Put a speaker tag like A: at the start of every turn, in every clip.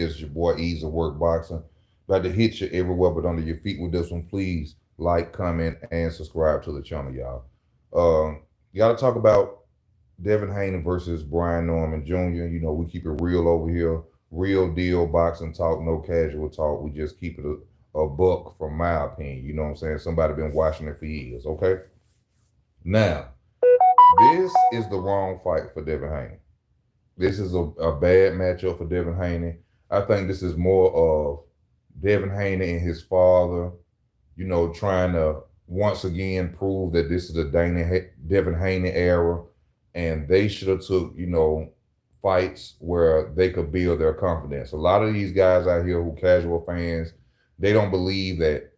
A: It's your boy Ease of Work Boxing. About to hit you everywhere but under your feet with this one. Please like, comment, and subscribe to the channel, y'all. Gotta talk about Devin Haney versus Brian Norman Jr. You know, we keep it real over here. Real deal boxing talk, no casual talk. We just keep it a buck from my opinion. You know what I'm saying? Somebody been watching it for years, okay? Now, this is the wrong fight for Devin Haney. This is a bad matchup for Devin Haney. I think this is more of Devin Haney and his father, you know, trying to once again prove that this is the Devin Haney era, and they should have took, you know, fights where they could build their confidence. A lot of these guys out here who casual fans, they don't believe that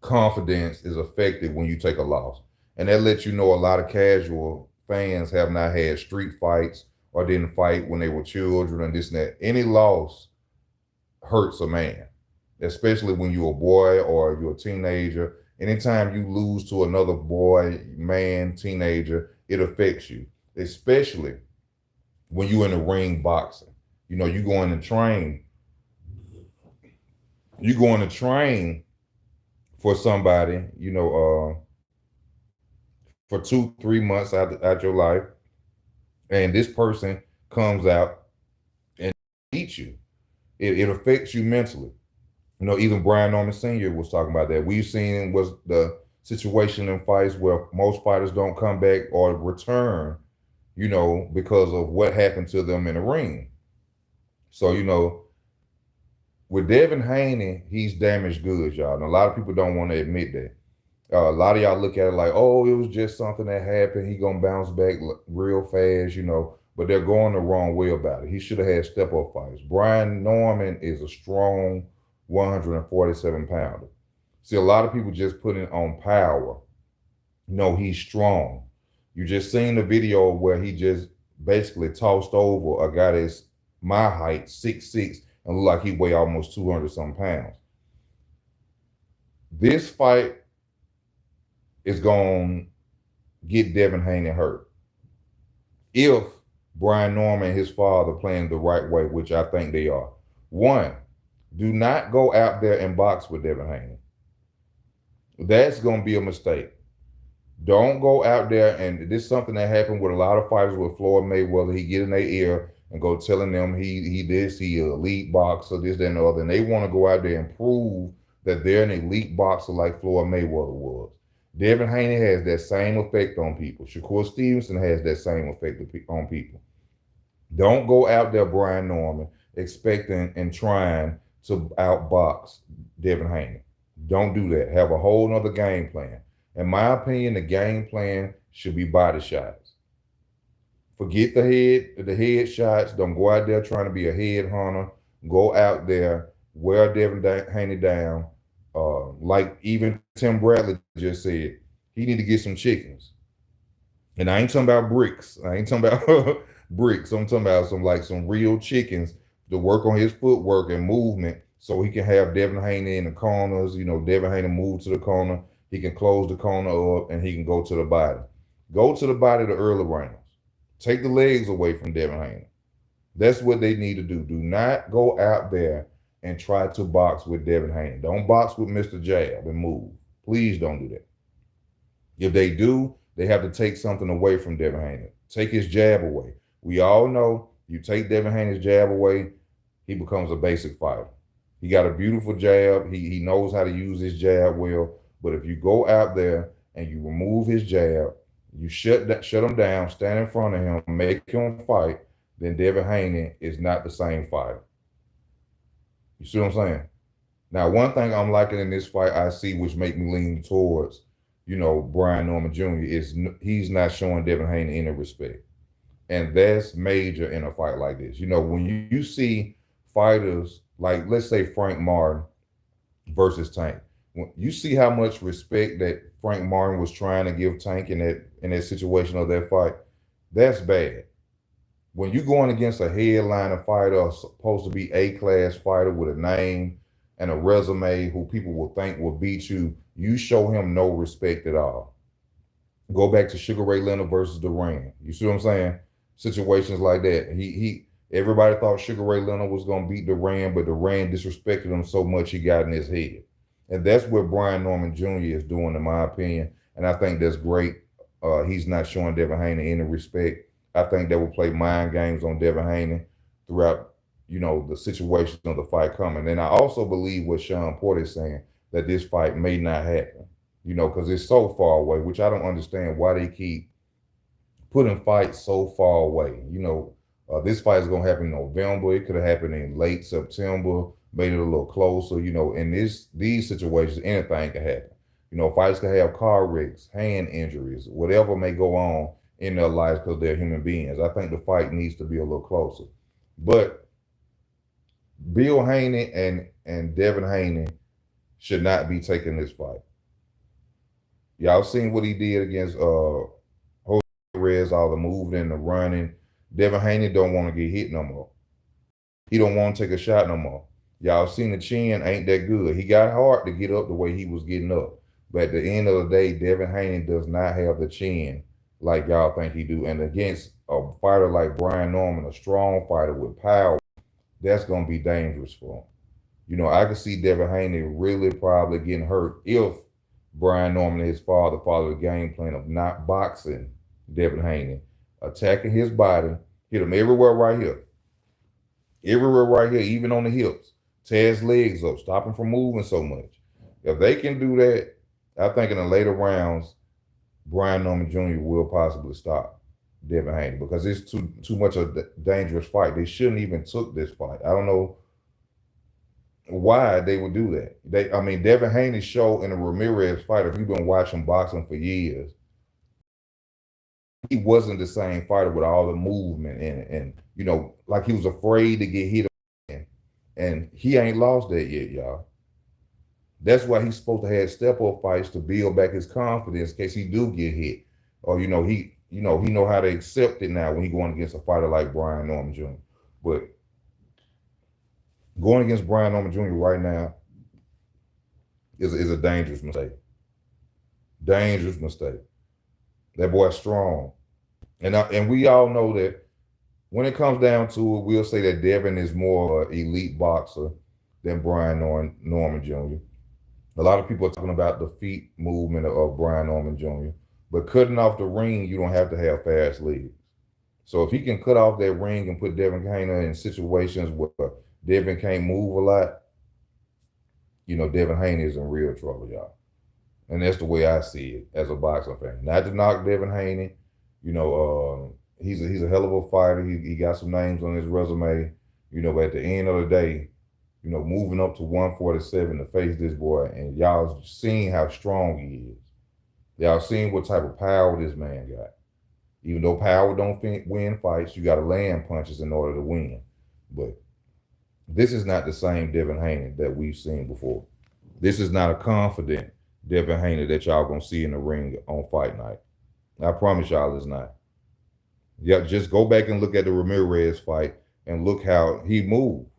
A: confidence is affected when you take a loss. And that lets you know a lot of casual fans have not had street fights or didn't fight when they were children and this and that. Any loss hurts a man, especially when you're a boy or you're a teenager. Anytime you lose to another boy, man, teenager, it affects you, especially when you're in the ring boxing. You know, you going to train. You going to train for somebody, you know, for 2, 3 months out your life, and this person comes out and beats you. It affects you mentally. You know, even Brian Norman Sr. was talking about that. We've seen was the situation in fights where most fighters don't come back or return, you know, because of what happened to them in the ring. So, you know, with Devin Haney, he's damaged goods, y'all. And a lot of people don't want to admit that. A lot of y'all look at it like, oh, it was just something that happened. He gonna bounce back real fast, you know. But they're going the wrong way about it. He should have had step-up fights. Brian Norman is a strong 147 pounder. See, a lot of people just put it on power. No, he's strong. You just seen the video where he just basically tossed over a guy that's my height, 6'6", and look like he weigh almost 200 some pounds. This fight is going to get Devin Haney hurt. If Brian Norman and his father playing the right way, which I think they are. One, do not go out there and box with Devin Haney. That's going to be a mistake. Don't go out there, and this is something that happened with a lot of fighters with Floyd Mayweather. He get in their ear and go telling them he elite boxer, this, that, and the other. And they want to go out there and prove that they're an elite boxer like Floyd Mayweather was. Devin Haney has that same effect on people. Shakur Stevenson has that same effect on people. Don't go out there, Brian Norman, expecting and trying to outbox Devin Haney. Don't do that. Have a whole nother game plan. In my opinion, the game plan should be body shots. Forget the head shots. Don't go out there trying to be a head hunter. Go out there, wear Devin Haney down. Like even Tim Bradley just said, he need to get some chickens. And I ain't talking about bricks. I ain't talking about bricks. I'm talking about some real chickens to work on his footwork and movement so he can have Devin Haney in the corners. You know, Devin Haney move to the corner. He can close the corner up and he can go to the body. Go to the body the early rounds. Take the legs away from Devin Haney. That's what they need to do. Do not go out there and try to box with Devin Haney. Don't box with Mr. Jab and move. Please don't do that. If they do, they have to take something away from Devin Haney. Take his jab away. We all know you take Devin Haney's jab away, he becomes a basic fighter. He got a beautiful jab. He knows how to use his jab well. But if you go out there and you remove his jab, you shut him down, stand in front of him, make him fight, then Devin Haney is not the same fighter. You see what I'm saying? Now, one thing I'm liking in this fight I see, which make me lean towards, you know, Brian Norman Jr., is he's not showing Devin Haney any respect. And that's major in a fight like this. You know, when you see fighters like, let's say, Frank Martin versus Tank, when you see how much respect that Frank Martin was trying to give Tank in that situation of that fight, that's bad. When you're going against a headliner fighter, supposed to be A-class fighter with a name and a resume who people will think will beat you, you show him no respect at all. Go back to Sugar Ray Leonard versus Duran. You see what I'm saying? Situations like that. Everybody thought Sugar Ray Leonard was gonna beat Duran, but Duran disrespected him so much he got in his head. And that's what Brian Norman Jr. is doing, in my opinion. And I think that's great. He's not showing Devin Haney any respect. I think they will play mind games on Devin Haney throughout, the situation of the fight coming. And I also believe what Sean Porter is saying, that this fight may not happen, because it's so far away, which I don't understand why they keep putting fights so far away. This fight is going to happen in November. It could have happened in late September, made it a little closer. In these situations, anything can happen. Fighters can have car wrecks, hand injuries, whatever may go on in their lives because they're human beings. I think the fight needs to be a little closer. But Bill Haney and Devin Haney should not be taking this fight. Y'all seen what he did against Jose Reyes, all the moving and the running. Devin Haney don't want to get hit no more. He don't want to take a shot no more. Y'all seen the chin ain't that good. He got hard to get up the way he was getting up. But at the end of the day, Devin Haney does not have the chin like y'all think he do. And against a fighter like Brian Norman, a strong fighter with power, that's going to be dangerous for him. I could see Devin Haney really probably getting hurt if Brian Norman and his father followed the game plan of not boxing Devin Haney, attacking his body, hit him everywhere right here. Everywhere right here, even on the hips. Tear his legs up, stop him from moving so much. If they can do that, I think in the later rounds, Brian Norman Jr. will possibly stop Devin Haney because it's too much of a dangerous fight. They shouldn't even took this fight. I don't know why they would do that. Devin Haney's show in the Ramirez fight, if you've been watching boxing for years, he wasn't the same fighter with all the movement and like he was afraid to get hit again. And he ain't lost that yet, y'all. That's why he's supposed to have step-up fights to build back his confidence in case he do get hit. Or, he know how to accept it now when he going against a fighter like Brian Norman Jr. But going against Brian Norman Jr. right now is a dangerous mistake. Dangerous mistake. That boy's strong. And we all know that when it comes down to it, we'll say that Devin is more of an elite boxer than Brian Norman Jr. A lot of people are talking about the feet movement of Brian Norman Jr., but cutting off the ring, you don't have to have fast legs. So if he can cut off that ring and put Devin Haney in situations where Devin can't move a lot, Devin Haney is in real trouble, y'all. And that's the way I see it as a boxing fan. Not to knock Devin Haney, he's a hell of a fighter. He got some names on his resume, but at the end of the day, moving up to 147 to face this boy, and y'all seen how strong he is. Y'all seen what type of power this man got. Even though power don't win fights, you got to land punches in order to win. But this is not the same Devin Haney that we've seen before. This is not a confident Devin Haney that y'all gonna see in the ring on fight night. I promise y'all it's not. Yeah, just go back and look at the Ramirez fight and look how he moved.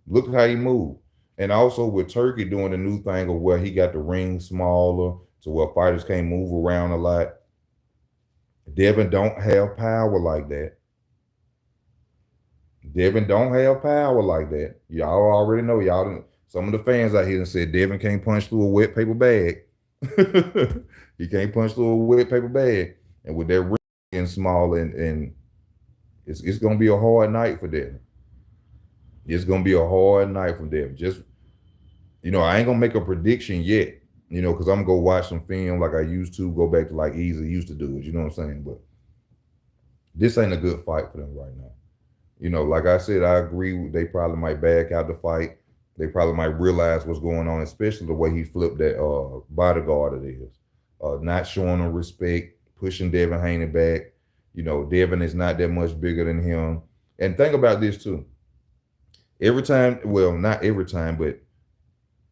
A: Look how he moved. And also with Turkey doing the new thing of where he got the ring smaller to where fighters can't move around a lot. Devin don't have power like that. Devin don't have power like that. Y'all already know. Some of the fans out here said Devin can't punch through a wet paper bag. He can't punch through a wet paper bag. And with that ring getting small, and it's going to be a hard night for Devin. It's going to be a hard night for Devin. Just, I ain't going to make a prediction yet, because I'm going to go watch some film like I used to, go back to like Easy used to do it, you know what I'm saying? But this ain't a good fight for them right now. Like I said, I agree. They probably might back out the fight. They probably might realize what's going on, especially the way he flipped that bodyguard it is. Not showing him respect, pushing Devin Haney back. Devin is not that much bigger than him. And think about this too. Every time, well, not every time, but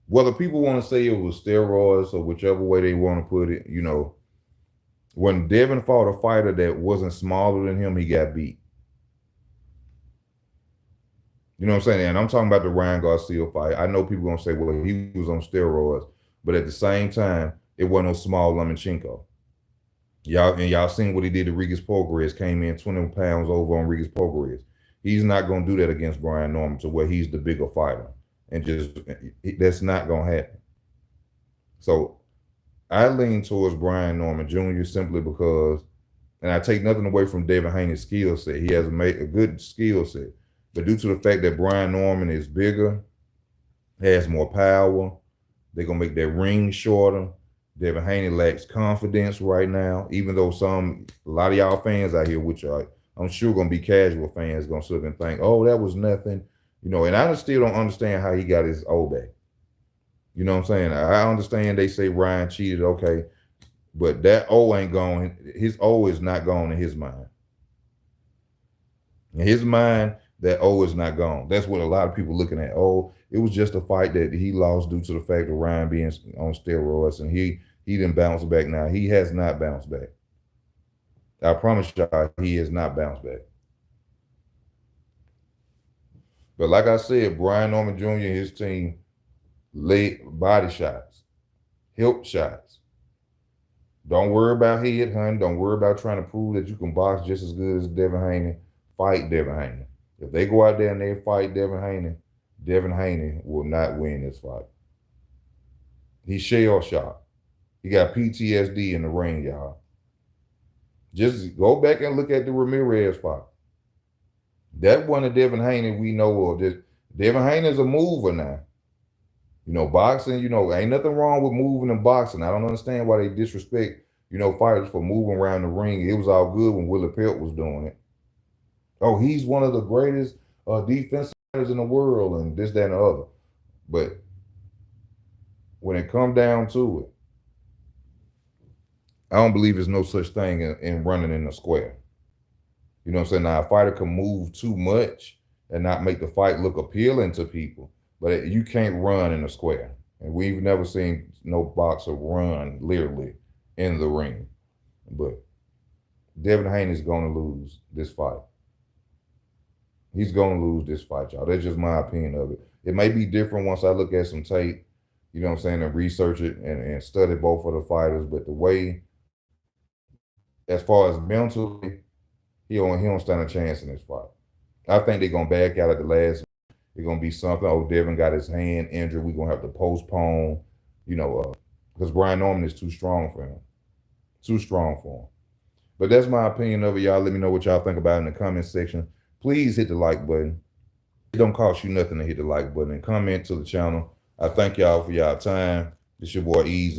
A: whether people want to say it was steroids or whichever way they want to put it, when Devin fought a fighter that wasn't smaller than him, he got beat. You know what I'm saying? And I'm talking about the Ryan Garcia fight. I know people going to say, well, he was on steroids. But at the same time, it wasn't no small Lomachenko. Y'all seen what he did to Regis Prograis, came in 20 pounds over on Regis Prograis. He's not going to do that against Brian Norman to where he's the bigger fighter. And just, that's not going to happen. So I lean towards Brian Norman Jr. simply because, and I take nothing away from Devin Haney's skill set. He has a good skill set. But due to the fact that Brian Norman is bigger, has more power, they're going to make that ring shorter. Devin Haney lacks confidence right now, even though a lot of y'all fans out here, which I'm sure going to be casual fans, going to sit and think, oh, that was nothing. And I still don't understand how he got his O back. You know what I'm saying? I understand they say Ryan cheated, okay, but that O ain't gone. His O is not gone in his mind. In his mind, that O is not gone. That's what a lot of people looking at. Oh, it was just a fight that he lost due to the fact of Ryan being on steroids, and he didn't bounce back. Now, he has not bounced back. I promise y'all, he has not bounced back. But like I said, Brian Norman Jr. and his team laid body shots, hip shots. Don't worry about head hunting. Don't worry about trying to prove that you can box just as good as Devin Haney. Fight Devin Haney. If they go out there and they fight Devin Haney will not win this fight. He's shell-shocked. He got PTSD in the ring, y'all. Just go back and look at the Ramirez fight. That one of Devin Haney we know of. Devin Haney is a mover now. Boxing, ain't nothing wrong with moving and boxing. I don't understand why they disrespect, fighters for moving around the ring. It was all good when Willie Pelt was doing it. Oh, he's one of the greatest defensive fighters in the world and this, that, and the other. But when it comes down to it, I don't believe there's no such thing in running in the square. You know what I'm saying? Now, a fighter can move too much and not make the fight look appealing to people, but you can't run in the square. And we've never seen no boxer run literally in the ring. But Devin Haney's going to lose this fight. He's going to lose this fight, y'all. That's just my opinion of it. It may be different once I look at some tape, and research it and study both of the fighters. But the way, as far as mentally, he don't stand a chance in this fight. I think they're going to back out at the last. It's going to be something. Oh, Devin got his hand injured. We're going to have to postpone, because Brian Norman is too strong for him. Too strong for him. But that's my opinion of it, y'all. Let me know what y'all think about it in the comment section. Please hit the like button. It don't cost you nothing to hit the like button and comment to the channel. I thank y'all for y'all time. It's your boy Easy.